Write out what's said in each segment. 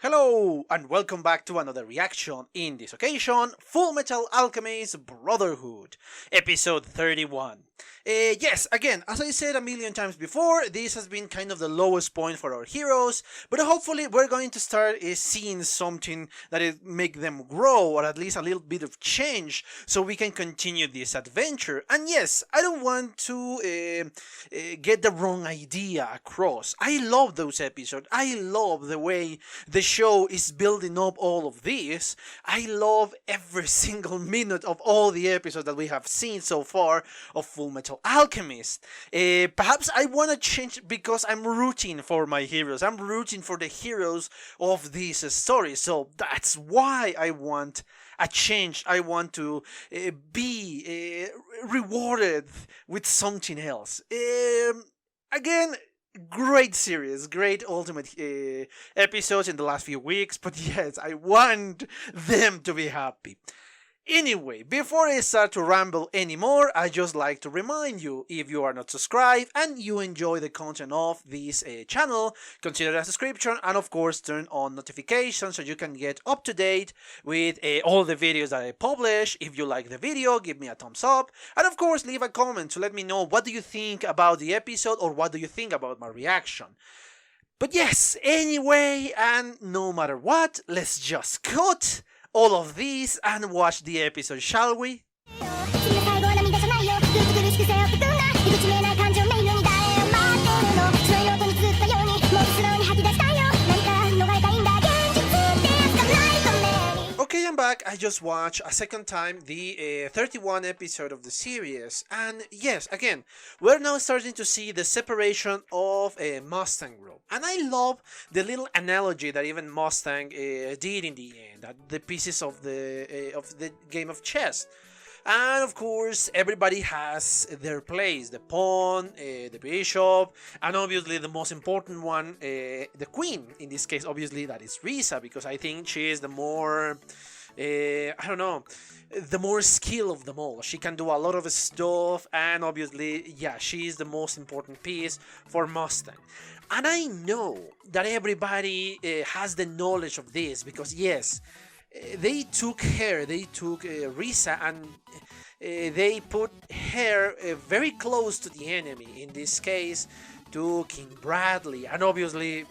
Hello and welcome back to another reaction, in this occasion, Fullmetal Alchemist Brotherhood, episode 31. Yes, again, as I said a million times before, this has been kind of the lowest point for our heroes, but hopefully we're going to start seeing something that will make them grow, or at least a little bit of change, so we can continue this adventure. And yes, I don't want to get the wrong idea across. I love those episodes. I love the way the show is building up all of this. I love every single minute of all the episodes that we have seen so far of Fullmetal Alchemist. Perhaps I want to change because I'm rooting for my heroes. I'm rooting for the heroes of this story. So that's why I want a change. I want to be rewarded with something else. Again, great series, great ultimate episodes in the last few weeks, but yes, I want them to be happy. Anyway, before I start to ramble anymore, I just like to remind you, if you are not subscribed and you enjoy the content of this channel, consider a subscription and of course turn on notifications so you can get up to date with all the videos that I publish. If you like the video, give me a thumbs up and of course leave a comment to let me know what do you think about the episode or what do you think about my reaction. But yes, anyway, and no matter what, let's just cut all of these and watch the episode, shall we? Okay, I'm back. I just watched a second time the 31 episode of the series, and yes, again, we're now starting to see the separation of a Mustang group, and I love the little analogy that even Mustang did in the end, that the pieces of the game of chess. And of course, everybody has their place, the pawn, the bishop, and obviously the most important one, the queen. In this case, obviously, that is Risa, because I think she is the more, I don't know, the more skill of them all. She can do a lot of stuff, and obviously, yeah, she is the most important piece for Mustang. And I know that everybody has the knowledge of this, because yes, they took her, they took Risa, and they put her very close to the enemy, in this case to King Bradley, and obviously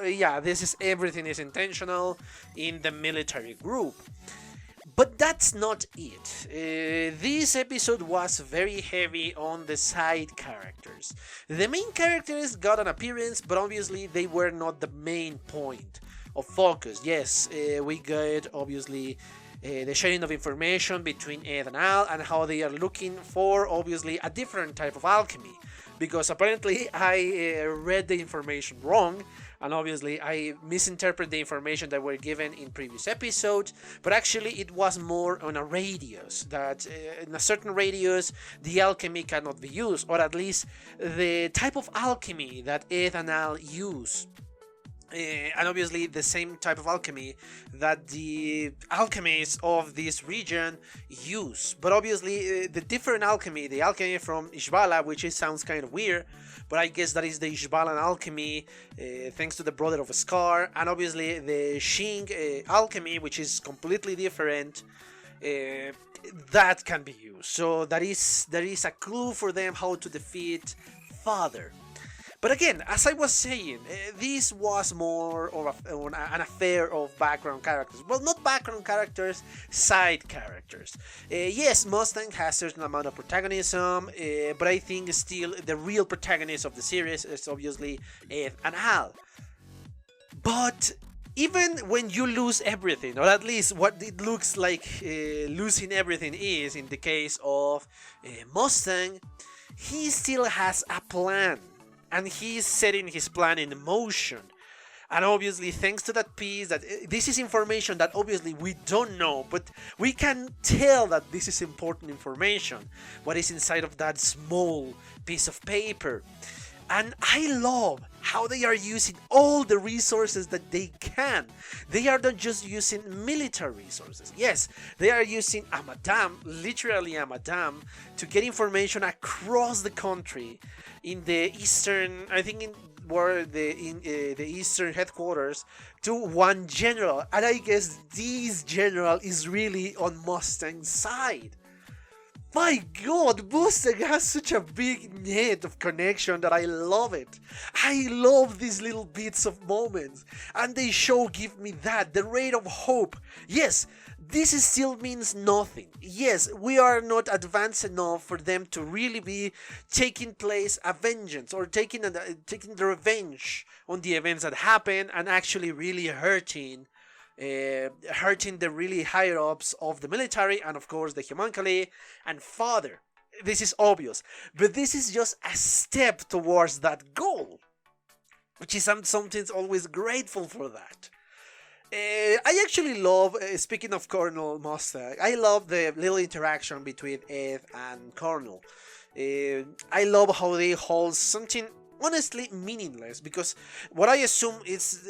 yeah, everything is intentional in the military group. But that's not it. This episode was very heavy on the side characters. The main characters got an appearance, but obviously they were not the main point of focus. Yes, we get obviously the sharing of information between Ed and Al, and how they are looking for obviously a different type of alchemy, because apparently I read the information wrong, and obviously I misinterpreted the information that were given in previous episodes, but actually it was more on a radius, that in a certain radius the alchemy cannot be used, or at least the type of alchemy that Ed and Al use. And obviously the same type of alchemy that the alchemists of this region use, but obviously the different alchemy, the alchemy from Ishbala, which sounds kind of weird, but I guess that is the Ishbalan alchemy, thanks to the brother of Scar, and obviously the Shing alchemy, which is completely different, that can be used. So there is a clue for them how to defeat Father. But again, as I was saying, this was more of an affair of background characters. Well, not background characters, side characters. Yes, Mustang has a certain amount of protagonism, but I think still the real protagonist of the series is obviously Ed and Al. But even when you lose everything, or at least what it looks like losing everything is in the case of Mustang, he still has a plan. And he's setting his plan in motion. And obviously, thanks to that piece, that this is information that obviously we don't know, but we can tell that this is important information. What is inside of that small piece of paper. And I love how they are using all the resources that they can. They are not just using military resources. Yes, they are using a madam, literally a madam, to get information across the country in the eastern, I think in were the eastern headquarters, to one general, and I guess this general is really on Mustang's side. My god, Mustang has such a big net of connection that I love it. I love these little bits of moments, and they give me that, the ray of hope. Yes, this still means nothing. Yes, we are not advanced enough for them to really be taking place a vengeance, or taking the revenge on the events that happen, and actually really hurting the really higher ups of the military, and of course the homunculi and father. This is obvious, but this is just a step towards that goal, which is something always grateful for that. I actually love, speaking of Colonel Mustang, I love the little interaction between Ed and Colonel. I love how they hold something honestly meaningless, because what I assume is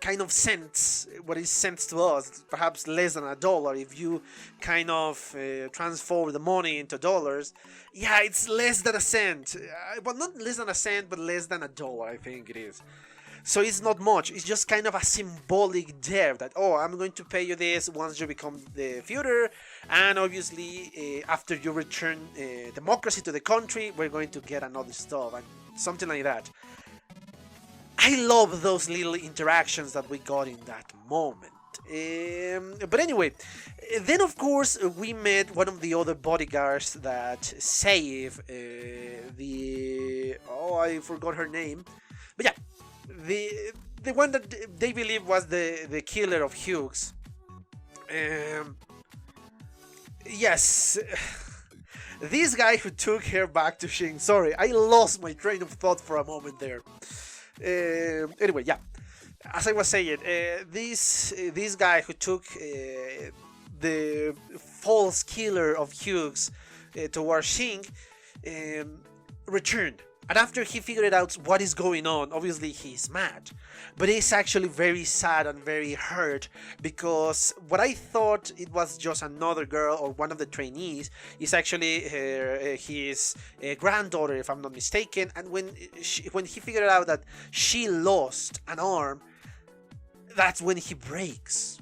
kind of cents, what is cents to us, perhaps less than $1 if you kind of transform the money into dollars. Yeah, it's less than a cent, well, not less than a cent, but less than $1, I think it is. So it's not much, it's just kind of a symbolic debt that, oh, I'm going to pay you this once you become the Führer, and obviously after you return democracy to the country, we're going to get another stuff, and something like that. I love those little interactions that we got in that moment. But anyway, then of course we met one of the other bodyguards that saved I forgot her name, but yeah, the one that they believe was the killer of Hughes. Yes, this guy who took her back to Shing. Sorry, I lost my train of thought for a moment there. Anyway, yeah, as I was saying, this guy who took the false killer of Hughes towards Shing returned. And after he figured out what is going on, obviously he's mad. But he's actually very sad and very hurt, because what I thought it was just another girl or one of the trainees is actually his granddaughter, if I'm not mistaken. And when he figured out that she lost an arm, that's when he breaks.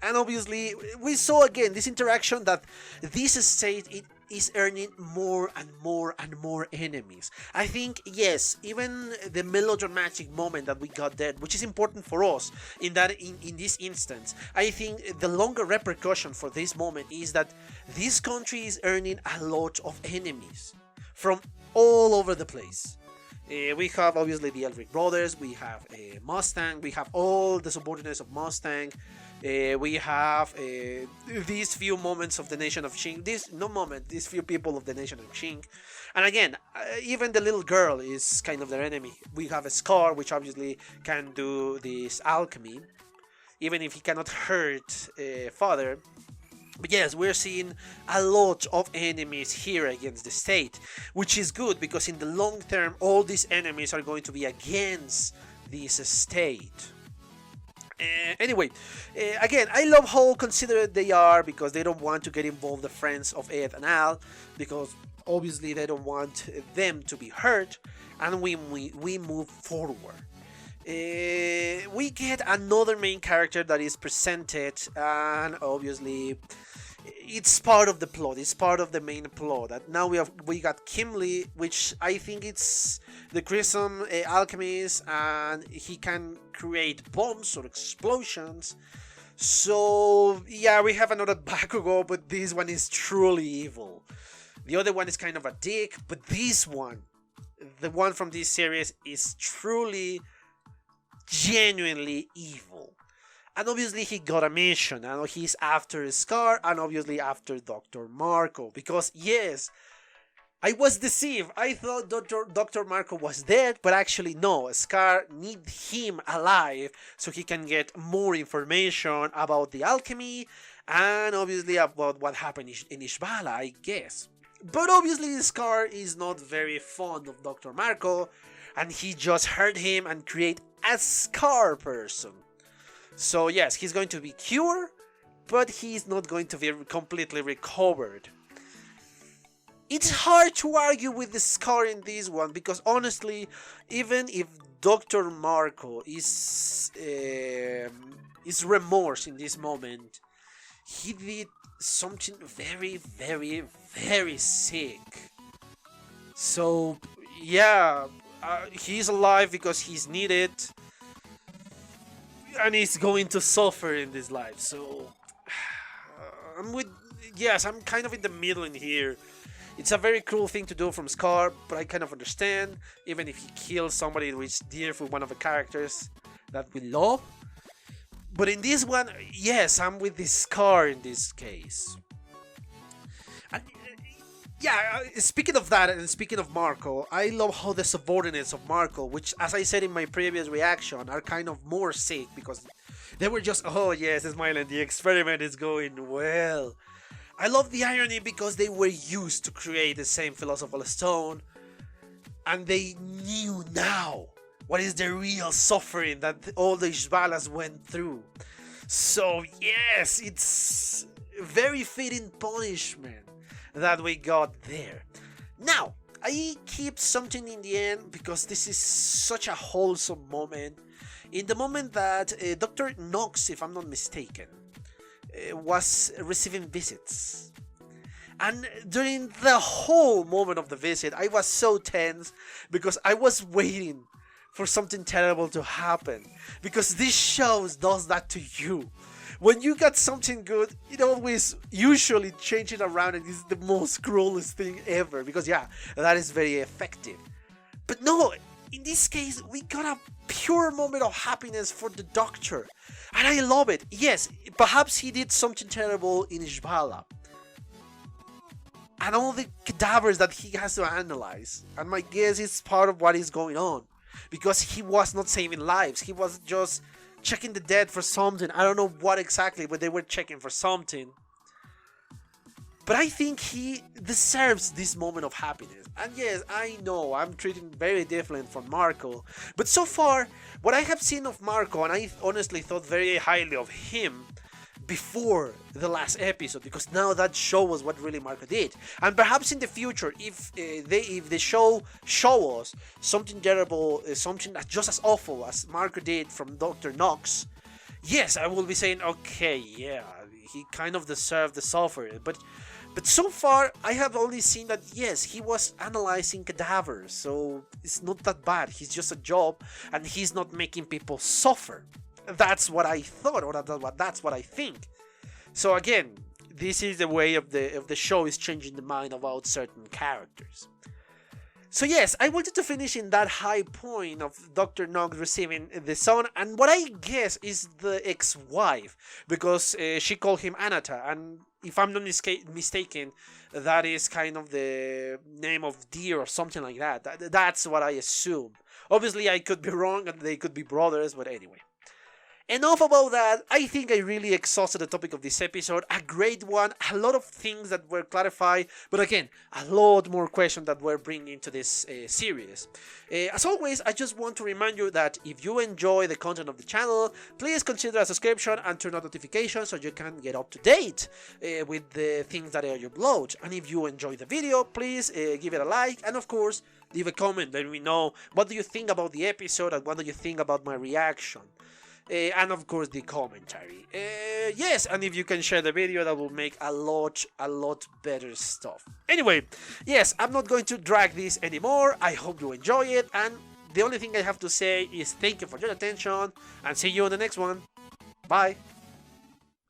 And obviously we saw again this interaction that this state is earning more and more and more enemies. I think, yes, even the melodramatic moment that we got there, which is important for us in this instance, I think the longer repercussion for this moment is that this country is earning a lot of enemies from all over the place. We have obviously the Elric brothers, we have Mustang, we have all the subordinates of Mustang. We have these few moments of the nation of Qing. These few people of the nation of Qing. And again, even the little girl is kind of their enemy. We have a Scar, which obviously can do this alchemy, even if he cannot hurt father. But yes, we're seeing a lot of enemies here against the state, which is good, because in the long term, all these enemies are going to be against this state. Anyway, again, I love how considerate they are, because they don't want to get involved the friends of Ed and Al, because obviously they don't want them to be hurt, and we move forward. We get another main character that is presented, and obviously it's part of the plot, it's part of the main plot, that now we got Kimley, which I think it's the Grissom alchemist, and he can create bombs or explosions. So yeah, we have another Bakugo, but this one is truly evil. The other one is kind of a dick, but this one, the one from this series, is truly genuinely evil. And obviously he got a mission, and he's after Scar, and obviously after Dr. Marco, because yes, I was deceived. I thought Dr. Marco was dead, but actually no, Scar needs him alive so he can get more information about the alchemy, and obviously about what happened in Ishbala, I guess. But obviously Scar is not very fond of Dr. Marco, and he just hurt him and create a scar person. So yes, he's going to be cured, but he's not going to be completely recovered. It's hard to argue with the scar in this one, because honestly, even if Dr. Marco is remorse in this moment, he did something very, very, very sick. So yeah, he's alive because he's needed, and he's going to suffer in this life. So I'm kind of in the middle in here. It's a very cruel thing to do from Scar, but I kind of understand, even if he kills somebody who is dear for one of the characters that we love. But in this one, yes, I'm with the Scar in this case. And, speaking of that, and speaking of Marco, I love how the subordinates of Marco, which, as I said in my previous reaction, are kind of more sick, because they were just, oh yes, Smiling, the experiment is going well. I love the irony, because they were used to create the same philosophical stone, and they knew now what is the real suffering that all the Ishbalas went through. So yes, it's very fitting punishment that we got there. Now, I keep something in the end, because this is such a wholesome moment. In the moment that Dr. Knox, if I'm not mistaken, was receiving visits, and during the whole moment of the visit I was so tense, because I was waiting for something terrible to happen, because this show does that to you. When you got something good, it always usually changes around, and it's the most cruelest thing ever, because yeah, that is very effective. But no, in this case, we got a pure moment of happiness for the Doctor. And I love it. Yes, perhaps he did something terrible in Ishbala. And all the cadavers that he has to analyze. And my guess is part of what is going on. Because he was not saving lives. He was just checking the dead for something. I don't know what exactly, but they were checking for something. But I think he deserves this moment of happiness. And yes, I know I'm treating very different from Marco, but so far, what I have seen of Marco, and I honestly thought very highly of him before the last episode, because now that shows us what really Marco did. And perhaps in the future, if the show us something terrible, something that's just as awful as Marco did from Dr. Knox, yes, I will be saying, okay, yeah, he kind of deserved the suffering. But so far, I have only seen that, yes, he was analyzing cadavers, so it's not that bad. He's just a job, and he's not making people suffer. That's what I thought, or that's what I think. So again, this is the way of the show is changing the mind about certain characters. So yes, I wanted to finish in that high point of Dr. Knox receiving the son, and what I guess is the ex-wife, because she called him Anata, and if I'm not mistaken, that is kind of the name of deer or something like that. That's what I assume. Obviously, I could be wrong, and they could be brothers, but anyway. Enough about that. I think I really exhausted the topic of this episode. A great one, a lot of things that were clarified, but again, a lot more questions that were bringing to this series. As always, I just want to remind you that if you enjoy the content of the channel, please consider a subscription and turn on notifications so you can get up to date with the things that I upload. And if you enjoy the video, please give it a like, and of course, leave a comment. Let me know what do you think about the episode and what do you think about my reaction. And of course the commentary. Yes, and if you can share the video, that will make a lot better stuff. Anyway, yes, I'm not going to drag this anymore. I hope you enjoy it, and the only thing I have to say is thank you for your attention, and see you in the next one. Bye.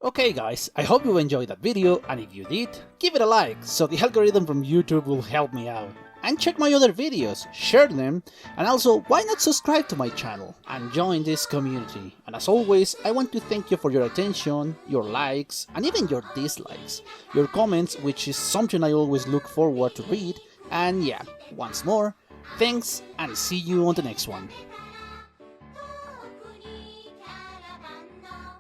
Okay guys, I hope you enjoyed that video, and if you did, give it a like, so the algorithm from YouTube will help me out. And check my other videos, share them, and also why not subscribe to my channel and join this community. And as always, I want to thank you for your attention, your likes, and even your dislikes, your comments, which is something I always look forward to read. And yeah, once more, thanks, and see you on the next one.